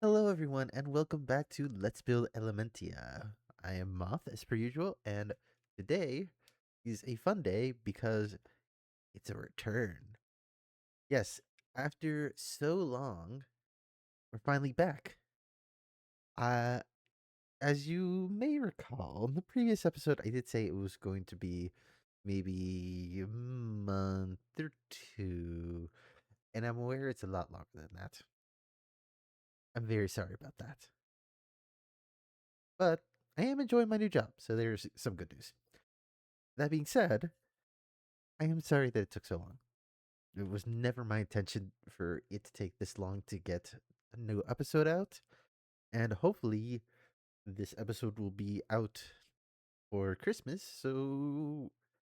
Hello, everyone, and welcome back to Let's Build Elementia. I am Moth, as per usual, and today is a fun day because it's a return. Yes, after so long, we're finally back. Uh, as you may recall, in the previous episode, I did say it was going to be maybe a month or two, and I'm aware it's a lot longer than that. I'm very sorry about that. But I am enjoying my new job, so there's some good news. That being said, I am sorry that it took so long. It was never my intention for it to take this long to get a new episode out, and hopefully, this episode will be out for Christmas, so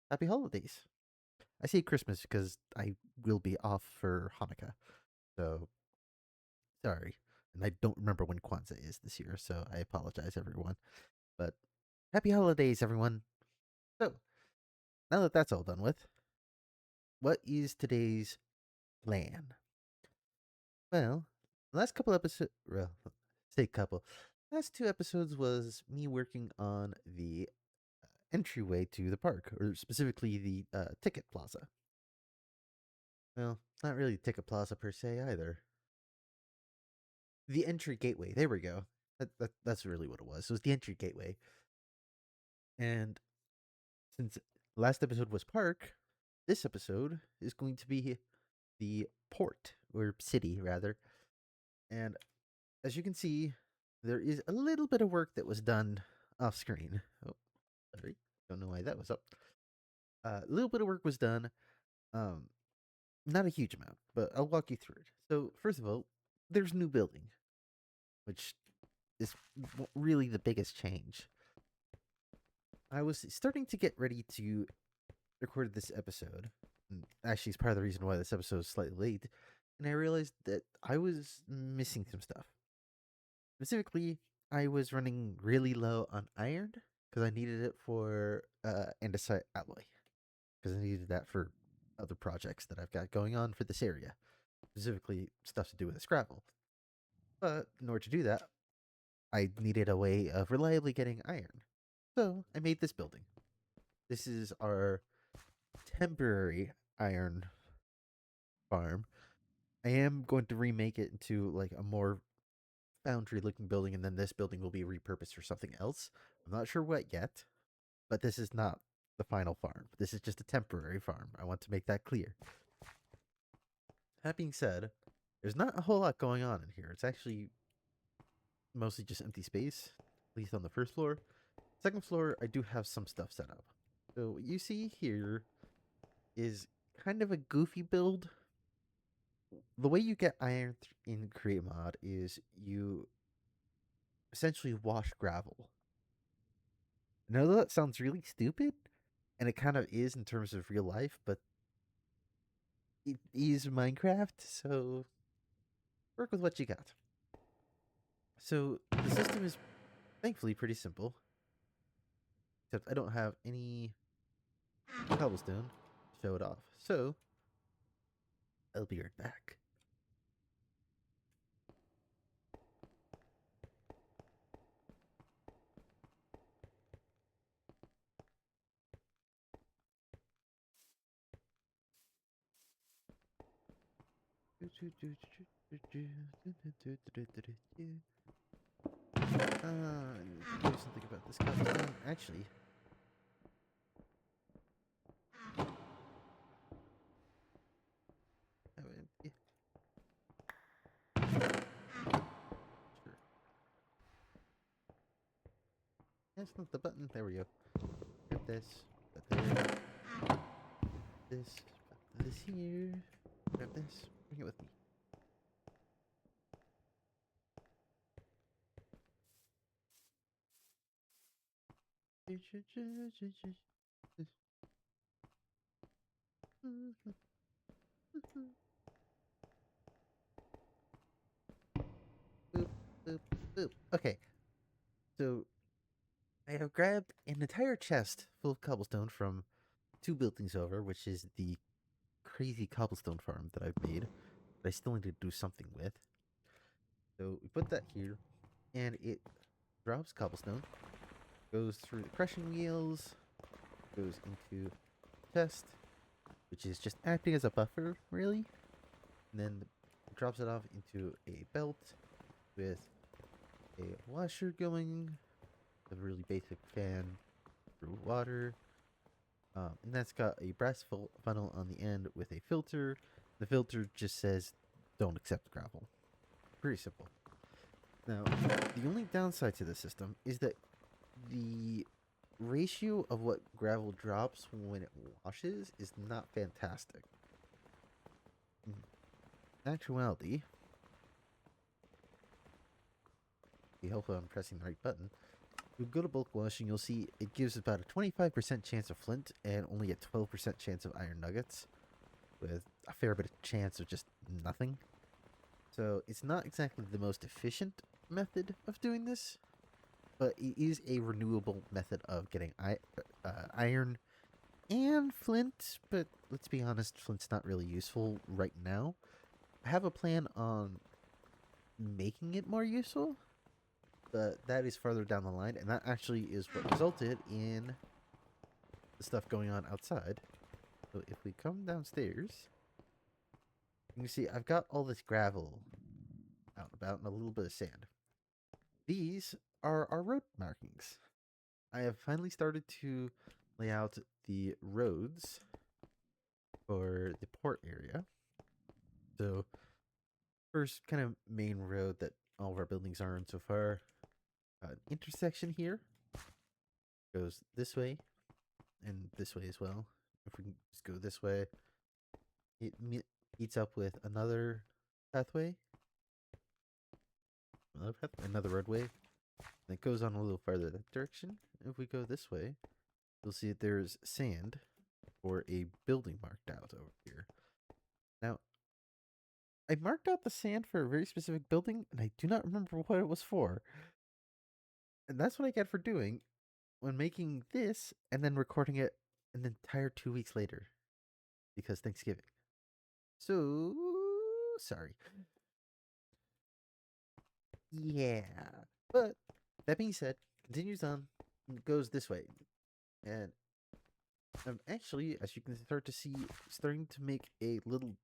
happy holidays. I say Christmas because I will be off for Hanukkah, so sorry. And I don't remember when Kwanzaa is this year, so I apologize, everyone. But happy holidays, everyone. So, now that that's all done with, what is today's plan? Well, last couple episodes, well, say couple. Last two episodes was me working on the entryway to the park, or specifically the ticket plaza. Well, not really ticket plaza per se either. The entry gateway. There we go. That's really what it was. It was the entry gateway. And since last episode was park, this episode is going to be the port, or city rather. And as you can see, there is a little bit of work that was done off screen. Oh, sorry. Don't know why that was up. A little bit of work was done. Um, Not a huge amount, but I'll walk you through it. So, first of all, there's new building, which is really the biggest change. I was starting to get ready to record this episode. And actually, it's part of the reason why this episode is slightly late. And I realized that I was missing some stuff. Specifically, I was running really low on iron because I needed it for andesite alloy. Because I needed that for other projects that I've got going on for this area, specifically stuff to do with Scrabble. But in order to do that, I needed a way of reliably getting iron. So I made this building. This is our temporary iron farm. I am going to remake it into like a more foundry looking building, and then this building will be repurposed for something else. I'm not sure what yet, but this is not the final farm. This is just a temporary farm. I want to make that clear. That being said, there's not a whole lot going on in here. It's actually mostly just empty space, at least on the first floor. Second floor, I do have some stuff set up. So what you see here is kind of a goofy build. The way you get iron in Create Mod is you essentially wash gravel. I know that sounds really stupid, and it kind of is in terms of real life, but it is Minecraft, so work with what you got. So the system is thankfully pretty simple, except I don't have any cobblestone to show it off. So I'll be right back. Do something about this cobblestone. Actually, yeah, sure. That's not the button. There we go. Grab this. Put there. This. Put this here. Grab this. Bring it with me. Boop, boop, boop. Okay, so I have grabbed an entire chest full of cobblestone from two buildings over, which is the crazy cobblestone farm that I've made that I still need to do something with. So we put that here, and it drops cobblestone, goes through the crushing wheels, goes into chest, which is just acting as a buffer, really. And then drops it off into a belt with a washer going, a really basic fan through water. And that's got a brass funnel on the end with a filter. The filter just says, don't accept gravel. Pretty simple. Now, the only downside to the system is that the ratio of what gravel drops when it washes is not fantastic. In actuality, hopefully I'm pressing the right button. If you go to bulk washing, you'll see it gives about a 25% chance of flint and only a 12% chance of iron nuggets, with a fair bit of chance of just nothing. So it's not exactly the most efficient method of doing this, but it is a renewable method of getting iron and flint. But let's be honest, flint's not really useful right now. I have a plan on making it more useful, but that is farther down the line, and that actually is what resulted in the stuff going on outside. So if we come downstairs, you can see I've got all this gravel out and about and a little bit of sand. These are our road markings. I have finally started to lay out the roads for the port area. So first kind of main road that all of our buildings are on so far. Intersection here goes this way and this way as well. If we can just go this way, it meets up with another pathway, another roadway, and it goes on a little farther that direction. If we go this way, you'll see that there's sand for a building marked out over here. Now, I marked out the sand for a very specific building, and I do not remember what it was for. And that's what I get for doing when making this and then recording it an entire 2 weeks later because Thanksgiving. So, sorry. Yeah. But that being said, continues on, goes this way. And I'm actually, as you can start to see, starting to make a little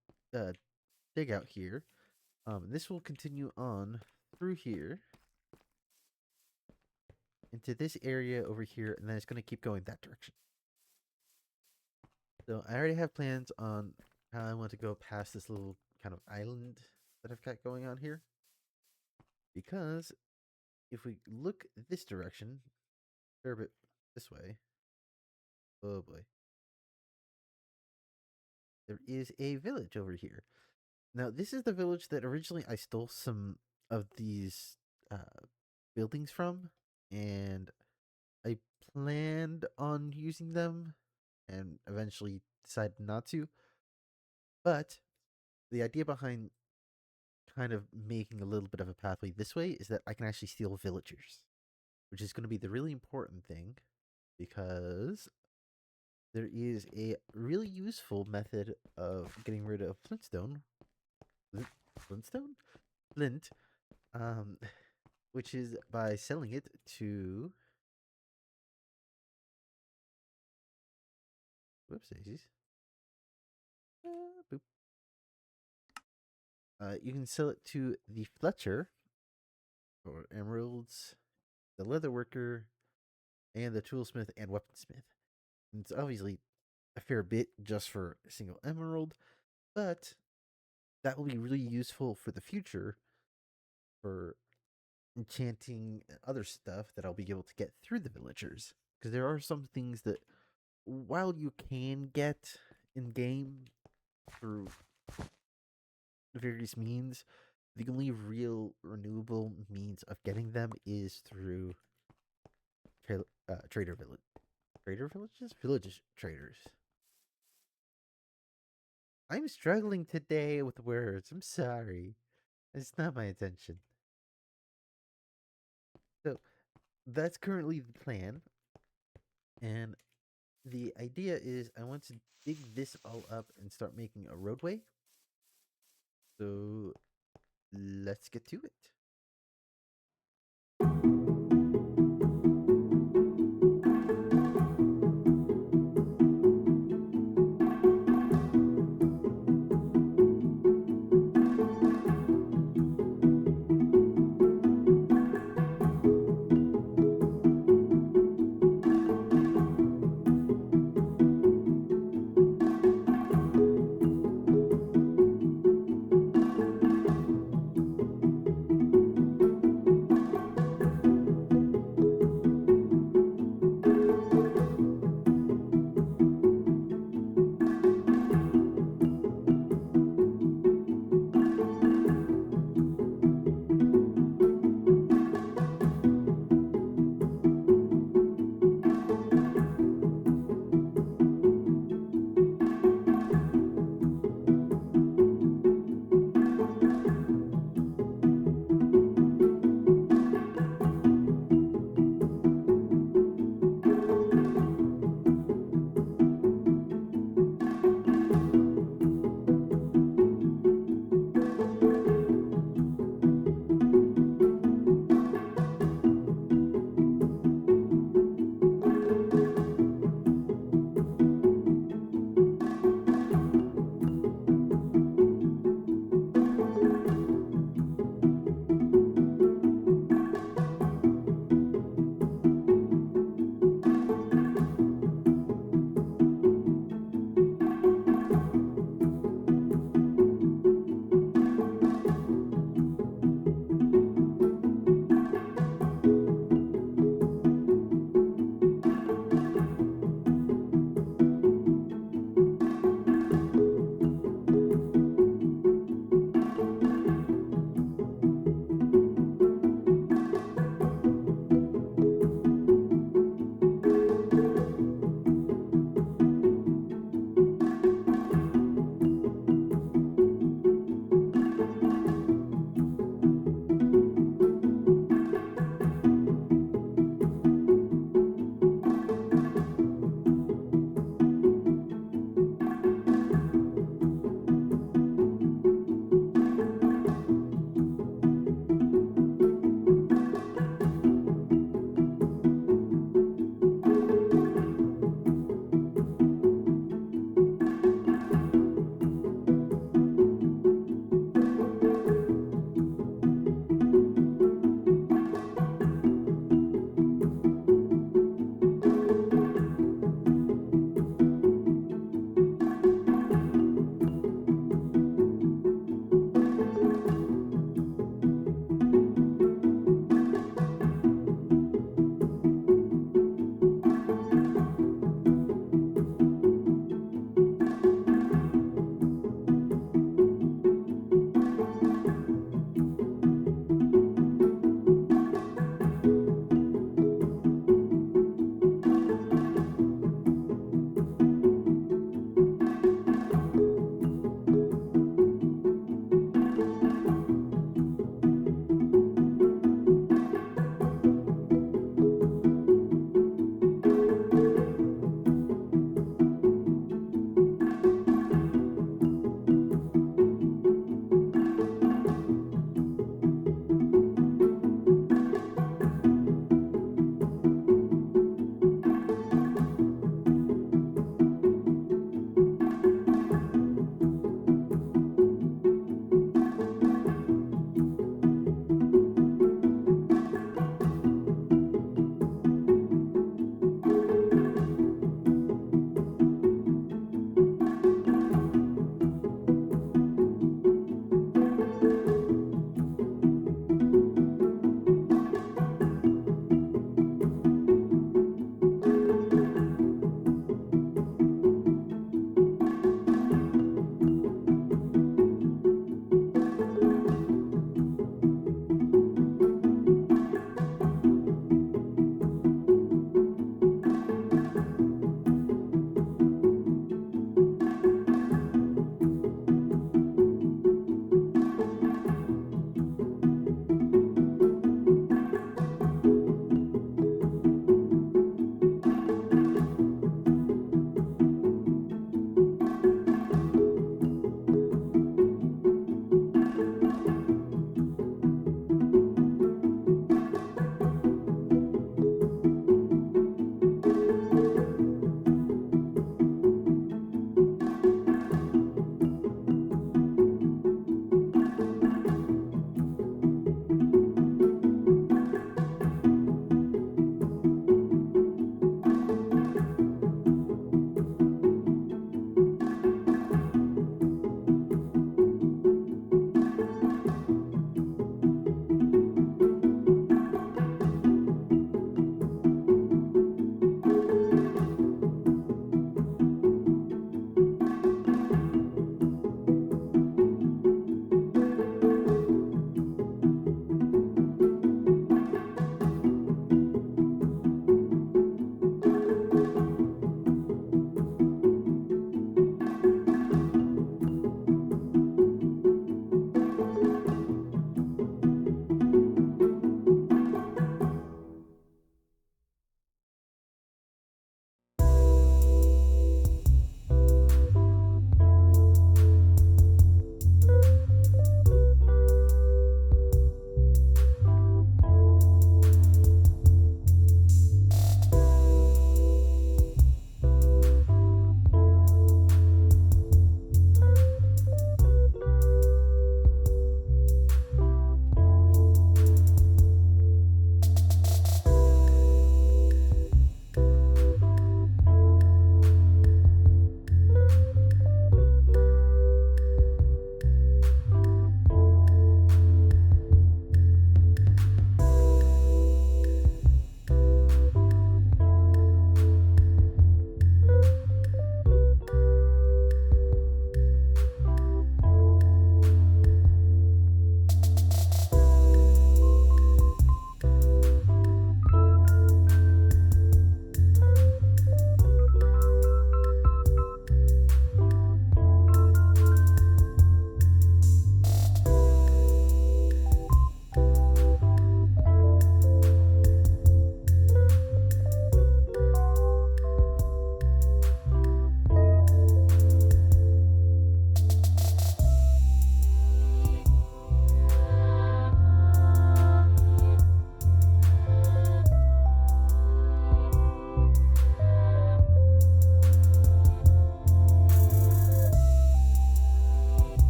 dig out here. This will continue on through here into this area over here, and then it's going to keep going that direction. So I already have plans on how I want to go past this little kind of island that I've got going on here. Because if we look this direction, a bit this way, oh boy, there is a village over here. Now, this is the village that originally I stole some of these buildings from, and I planned on using them and eventually decided not to. But the idea behind kind of making a little bit of a pathway this way is that I can actually steal villagers, which is going to be the really important thing because there is a really useful method of getting rid of flintstone. Flintstone? Flint. Which is by selling it to. Whoops daisies. Boop. You can sell it to the Fletcher for emeralds, the leatherworker, and the toolsmith and weaponsmith. And it's obviously a fair bit just for a single emerald, but that will be really useful for the future for enchanting other stuff that I'll be able to get through the villagers. Because there are some things that, while you can get in game through various means, the only real renewable means of getting them is through trader villages traders. I'm struggling today with words. I'm sorry. It's not my intention. So that's currently the plan, and the idea is I want to dig this all up and start making a roadway. So let's get to it.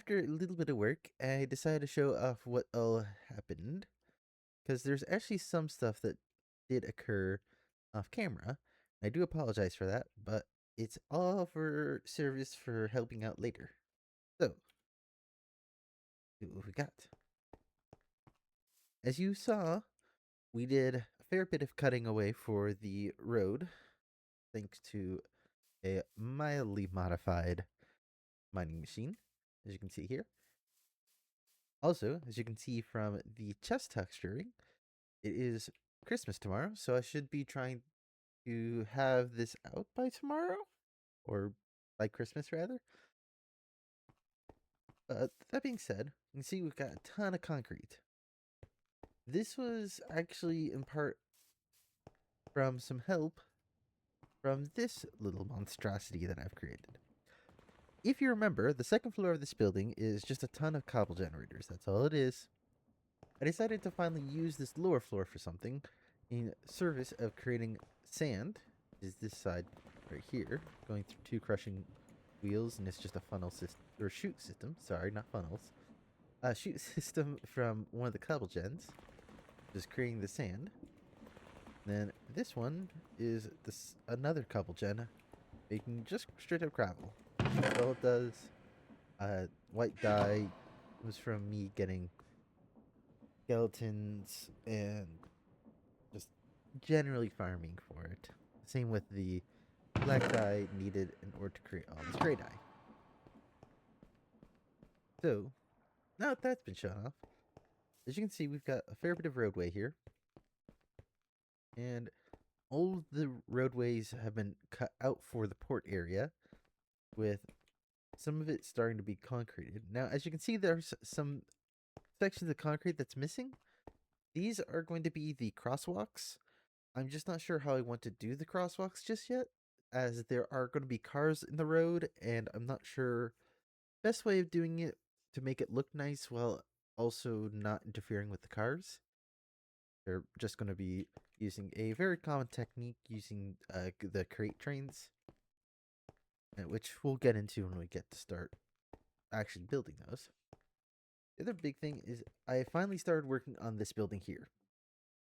after a little bit of work, I decided to show off what all happened. Because there's actually some stuff that did occur off camera. I do apologize for that, but it's all for service for helping out later. So, what we got? As you saw, we did a fair bit of cutting away for the road, thanks to a mildly modified mining machine, as you can see here. Also, as you can see from the chest texturing, it is Christmas tomorrow, so I should be trying to have this out by tomorrow, or by Christmas rather. That being said, you can see we've got a ton of concrete. This was actually in part from some help from this little monstrosity that I've created. If you remember, the second floor of this building is just a ton of cobble generators. That's all it is. I decided to finally use this lower floor for something in service of creating sand. Is this side right here, going through two crushing wheels, and it's just a funnel system, or chute system. Sorry, not funnels. A chute system from one of the cobble gens, just creating the sand. Then this one is this another cobble gen, making just straight up gravel. That's all it does. White dye was from me getting skeletons and just generally farming for it. Same with the black dye needed in order to create all this gray dye. So, now that that's been shown off, as you can see, we've got a fair bit of roadway here. And all the roadways have been cut out for the port area, with some of it starting to be concreted. Now, as you can see, there's some sections of concrete that's missing. These are going to be the crosswalks. I'm just not sure how I want to do the crosswalks just yet, as there are going to be cars in the road, and I'm not sure best way of doing it to make it look nice while also not interfering with the cars. They're just going to be using a very common technique using the crate trains, which we'll get into when we get to start actually building those. The other big thing is I finally started working on this building here.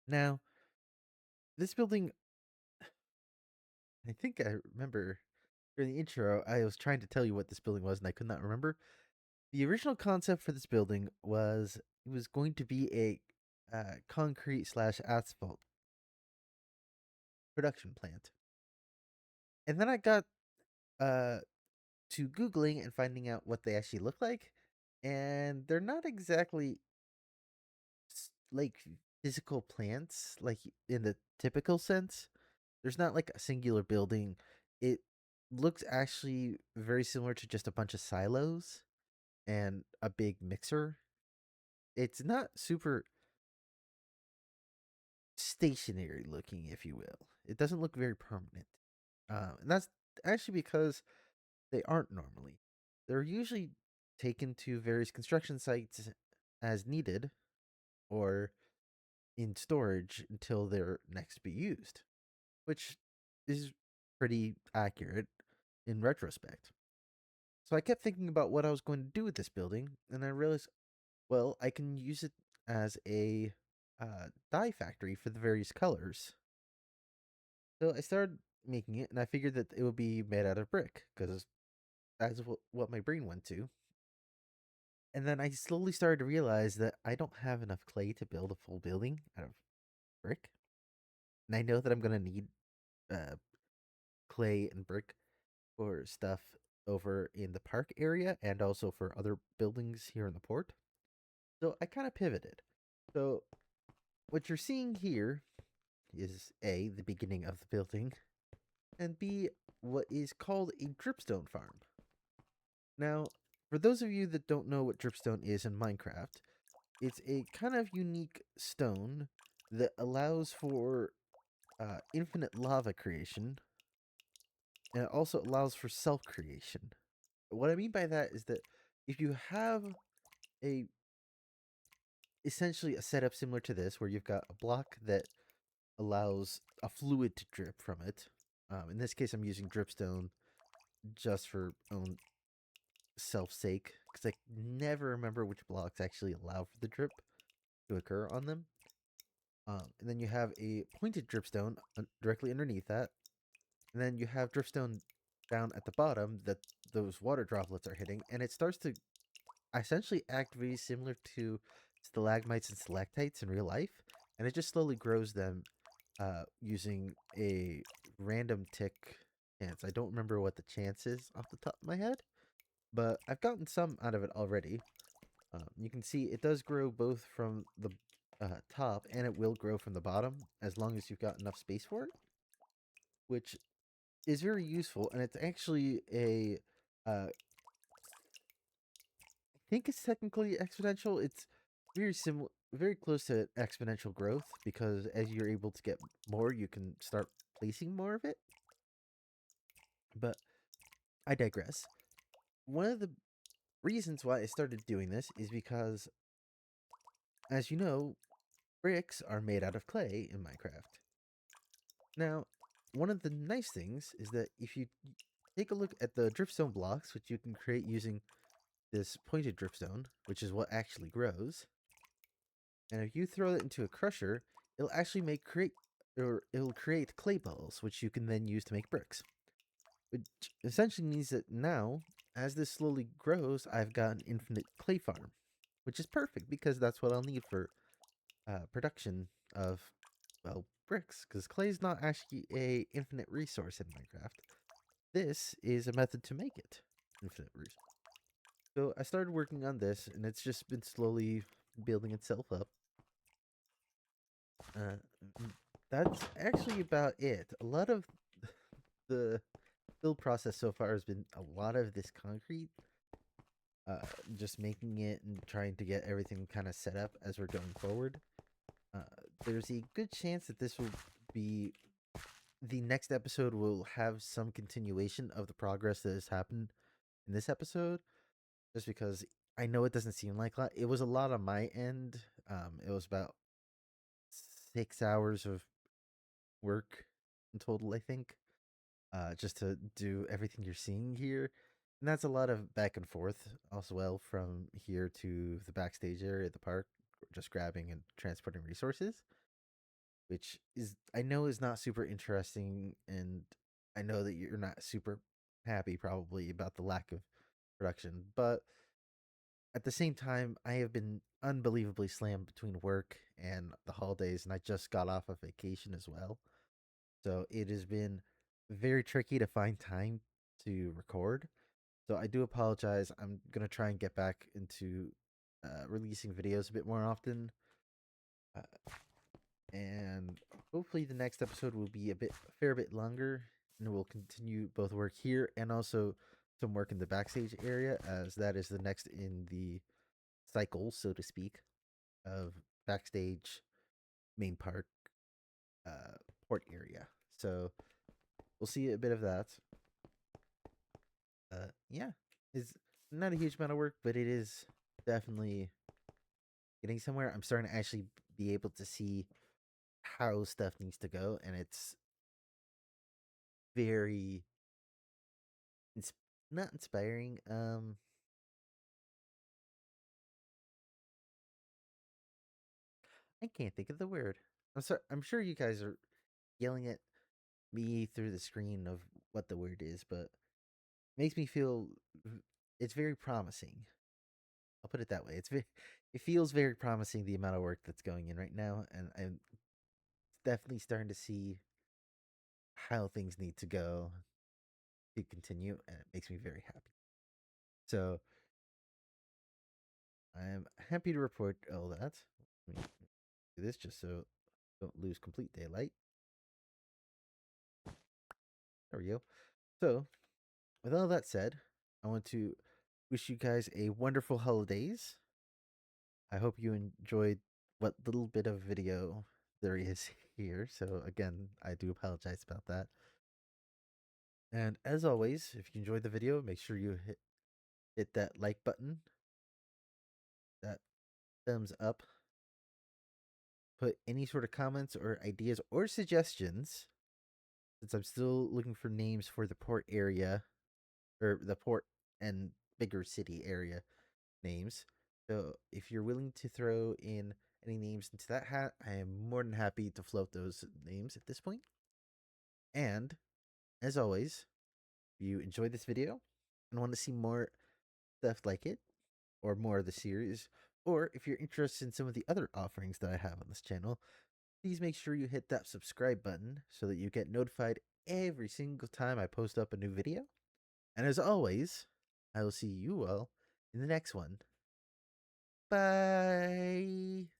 Now, this building, I think I remember during the intro, I was trying to tell you what this building was and I could not remember. The original concept for this building was it was going to be a concrete / asphalt production plant. And then I got to Googling and finding out what they actually look like. And they're not exactly like physical plants, like in the typical sense. There's not like a singular building. It looks actually very similar to just a bunch of silos and a big mixer. It's not super stationary looking, if you will. It doesn't look very permanent. And that's actually because they aren't normally. They're usually taken to various construction sites as needed or in storage until they're next be used, which is pretty accurate in retrospect. So I kept thinking about what I was going to do with this building, and I realized, well, I can use it as a dye factory for the various colors. So I started making it, and I figured that it would be made out of brick, because that's what my brain went to. And then I slowly started to realize that I don't have enough clay to build a full building out of brick. And I know that I'm going to need clay and brick for stuff over in the park area and also for other buildings here in the port. So I kind of pivoted. So what you're seeing here is A, the beginning of the building, and B, what is called a dripstone farm. Now, for those of you that don't know what dripstone is in Minecraft, it's a kind of unique stone that allows for infinite lava creation, and it also allows for self-creation. What I mean by that is that if you have essentially a setup similar to this, where you've got a block that allows a fluid to drip from it, in this case I'm using dripstone just for own self-sake, because I never remember which blocks actually allow for the drip to occur on them. And then you have a pointed dripstone directly underneath that. And then you have dripstone down at the bottom that those water droplets are hitting. And it starts to essentially act very similar to stalagmites and stalactites in real life. And it just slowly grows them using a random tick chance. I don't remember what the chance is off the top of my head, but I've gotten some out of it already. You can see it does grow both from the top, and it will grow from the bottom as long as you've got enough space for it, which is very useful. And it's actually I think it's technically exponential. It's very similar, very close to exponential growth, because as you're able to get more, you can start placing more of it. But I digress. One of the reasons why I started doing this is because, as you know, bricks are made out of clay in Minecraft. Now, one of the nice things is that if you take a look at the dripstone blocks, which you can create using this pointed dripstone, which is what actually grows, and if you throw it into a crusher, it'll actually it'll create clay balls, which you can then use to make bricks. Which essentially means that now, as this slowly grows, I've got an infinite clay farm, which is perfect because that's what I'll need for production of, well, bricks, because clay is not actually a infinite resource in Minecraft. This is a method to make it infinite resource. So I started working on this, and it's just been slowly building itself up. That's actually about it. A lot of the build process so far has been a lot of this concrete, just making it and trying to get everything kind of set up as we're going forward. There's a good chance that this will be the next episode will have some continuation of the progress that has happened in this episode, just because I know it doesn't seem like a lot. It was a lot on my end. It was about 6 hours of work in total, I think, just to do everything you're seeing here. And that's a lot of back and forth as well, from here to the backstage area at the park, just grabbing and transporting resources, which is, I know, is not super interesting, and I know that you're not super happy probably about the lack of production, but at the same time, I have been unbelievably slammed between work and the holidays, and I just got off of vacation as well. So it has been very tricky to find time to record. So I do apologize. I'm going to try and get back into releasing videos a bit more often. Uh, and hopefully the next episode will be a fair bit longer, and we'll continue both work here and also some work in the backstage area, as that is the next in the cycle, so to speak, of backstage, main park, port area. So we'll see a bit of that. Yeah, it's not a huge amount of work, but it is definitely getting somewhere. I'm starting to actually be able to see how stuff needs to go, and it's very not inspiring. I can't think of the word. I'm sorry. I'm sure you guys are yelling at me through the screen of what the word is, but it makes me feel it's very promising. I'll put it that way. It feels very promising, the amount of work that's going in right now, and I'm definitely starting to see how things need to go to continue, and it makes me very happy. So I'm happy to report all that. Let me do this just so I don't lose complete daylight. There we go. So, with all that said, I want to wish you guys a wonderful holidays. I hope you enjoyed what little bit of video there is here. So again, I do apologize about that. And as always, if you enjoyed the video, make sure you hit that like button, that thumbs up. Put any sort of comments or ideas or suggestions, since I'm still looking for names for the port area, or the port and bigger city area. names. So if you're willing to throw in any names into that hat, I am more than happy to float those names at this point. And as always, if you enjoyed this video and want to see more stuff like it, or more of the series, or if you're interested in some of the other offerings that I have on this channel, please make sure you hit that subscribe button so that you get notified every single time I post up a new video. And as always, I will see you all in the next one. Bye!